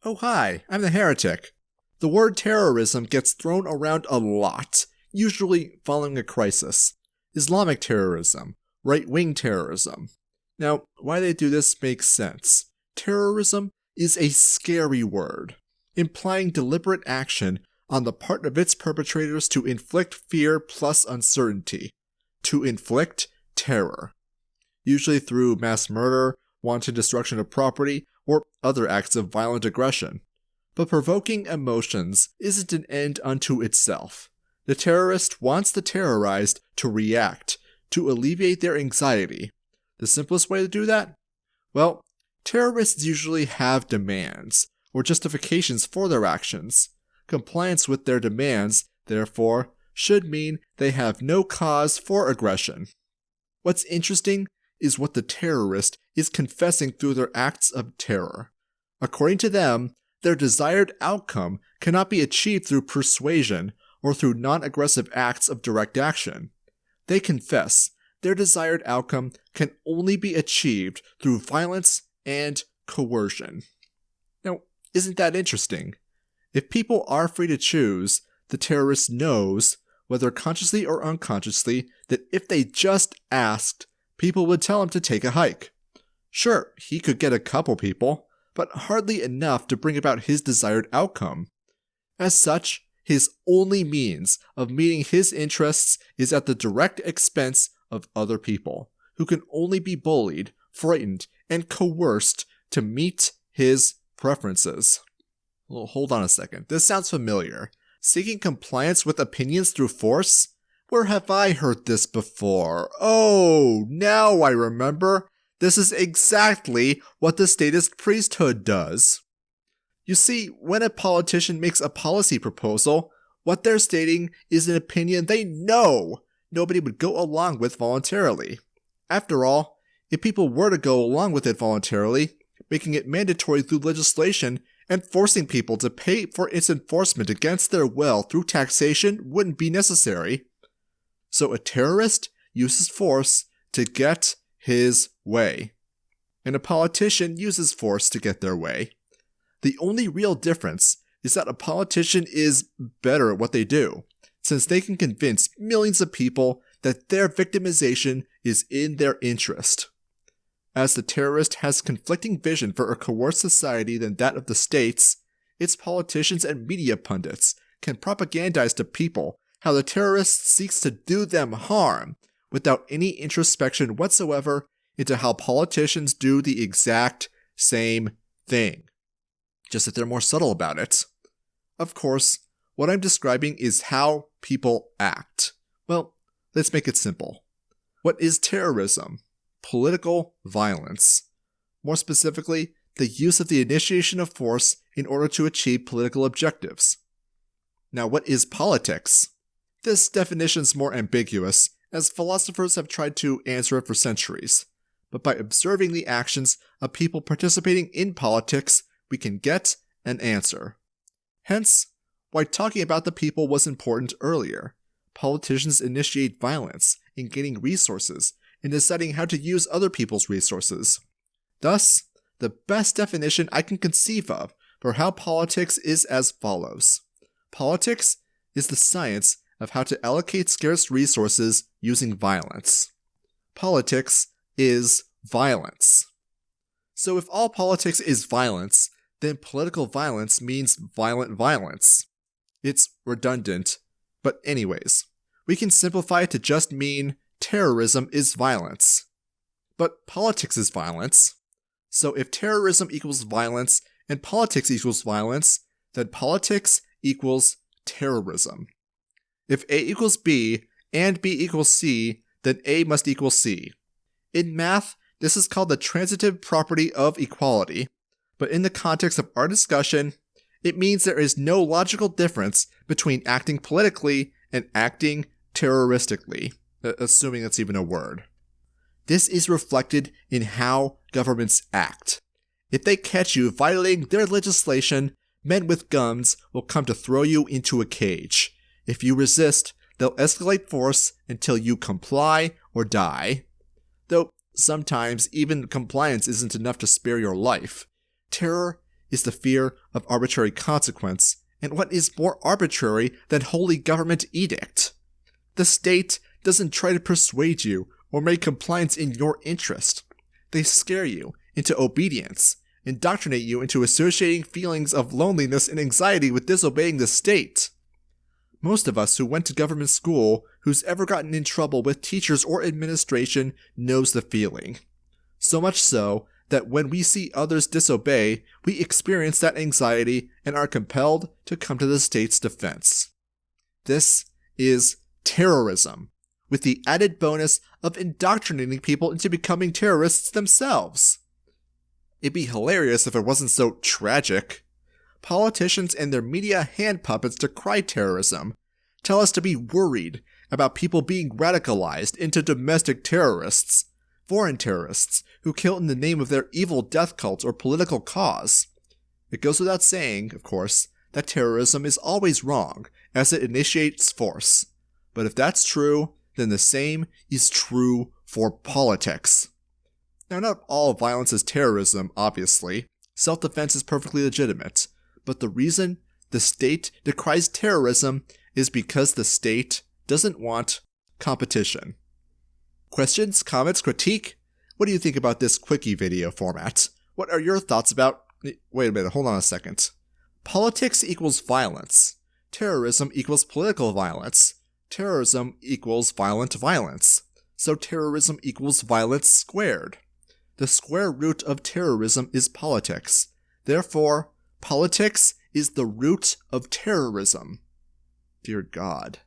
Oh hi, I'm the heretic. The word terrorism gets thrown around a lot, usually following a crisis. Islamic terrorism, right-wing terrorism. Now, why they do this makes sense. Terrorism is a scary word, implying deliberate action on the part of its perpetrators to inflict fear plus uncertainty. To inflict terror. Usually through mass murder, wanton destruction of property, or other acts of violent aggression. But provoking emotions isn't an end unto itself. The terrorist wants the terrorized to react, to alleviate their anxiety. The simplest way to do that? Well, terrorists usually have demands, or justifications for their actions. Compliance with their demands, therefore, should mean they have no cause for aggression. What's interesting is what the terrorist is confessing through their acts of terror. According to them, their desired outcome cannot be achieved through persuasion or through non-aggressive acts of direct action. They confess their desired outcome can only be achieved through violence and coercion. Now, isn't that interesting? If people are free to choose, the terrorist knows, whether consciously or unconsciously, that if they just asked, people would tell him to take a hike. Sure, he could get a couple people, but hardly enough to bring about his desired outcome. As such, his only means of meeting his interests is at the direct expense of other people, who can only be bullied, frightened, and coerced to meet his preferences. Well, hold on a second. This sounds familiar. Seeking compliance with opinions through force? Where have I heard this before? Oh, now I remember. This is exactly what the statist priesthood does. You see, when a politician makes a policy proposal, what they're stating is an opinion they know nobody would go along with voluntarily. After all, if people were to go along with it voluntarily, making it mandatory through legislation and forcing people to pay for its enforcement against their will through taxation wouldn't be necessary. So a terrorist uses force to get his way. And a politician uses force to get their way. The only real difference is that a politician is better at what they do, since they can convince millions of people that their victimization is in their interest. As the terrorist has conflicting vision for a coerced society than that of the states, its politicians and media pundits can propagandize to people how the terrorist seeks to do them harm without any introspection whatsoever into how politicians do the exact same thing. Just that they're more subtle about it. Of course, what I'm describing is how people act. Well, let's make it simple. What is terrorism? Political violence. More specifically, the use of the initiation of force in order to achieve political objectives. Now, what is politics? This definition's more ambiguous, as philosophers have tried to answer it for centuries. But by observing the actions of people participating in politics, we can get an answer. Hence, why talking about the people was important earlier. Politicians initiate violence in gaining resources and deciding how to use other people's resources. Thus, the best definition I can conceive of for how politics is as follows. Politics is the science of how to allocate scarce resources using violence. Politics is violence. So if all politics is violence, then political violence means violent violence. It's redundant, but anyways, we can simplify it to just mean terrorism is violence. But politics is violence. So if terrorism equals violence and politics equals violence, then politics equals terrorism. If A equals B and B equals C, then A must equal C. In math, this is called the transitive property of equality, but in the context of our discussion, it means there is no logical difference between acting politically and acting terroristically, assuming that's even a word. This is reflected in how governments act. If they catch you violating their legislation, men with guns will come to throw you into a cage. If you resist, they'll escalate force until you comply or die. Though sometimes even compliance isn't enough to spare your life. Terror is the fear of arbitrary consequence, and what is more arbitrary than holy government edict? The state doesn't try to persuade you or make compliance in your interest. They scare you into obedience, indoctrinate you into associating feelings of loneliness and anxiety with disobeying the state. Most of us who went to government school, who's ever gotten in trouble with teachers or administration, knows the feeling. So much so that when we see others disobey, we experience that anxiety and are compelled to come to the state's defense. This is terrorism, with the added bonus of indoctrinating people into becoming terrorists themselves. It'd be hilarious if it wasn't so tragic. Politicians and their media hand puppets decry terrorism, tell us to be worried about people being radicalized into domestic terrorists, foreign terrorists who kill in the name of their evil death cult or political cause. It goes without saying, of course, that terrorism is always wrong, as it initiates force. But if that's true, then the same is true for politics. Now, not all violence is terrorism, obviously. Self-defense is perfectly legitimate. But the reason the state decries terrorism is because the state doesn't want competition. Questions, comments, critique? What do you think about this quickie video format? What are your thoughts about... Wait a minute, hold on a second. Politics equals violence. Terrorism equals political violence. Terrorism equals violent violence. So terrorism equals violence squared. The square root of terrorism is politics. Therefore, politics is the root of terrorism. Dear God.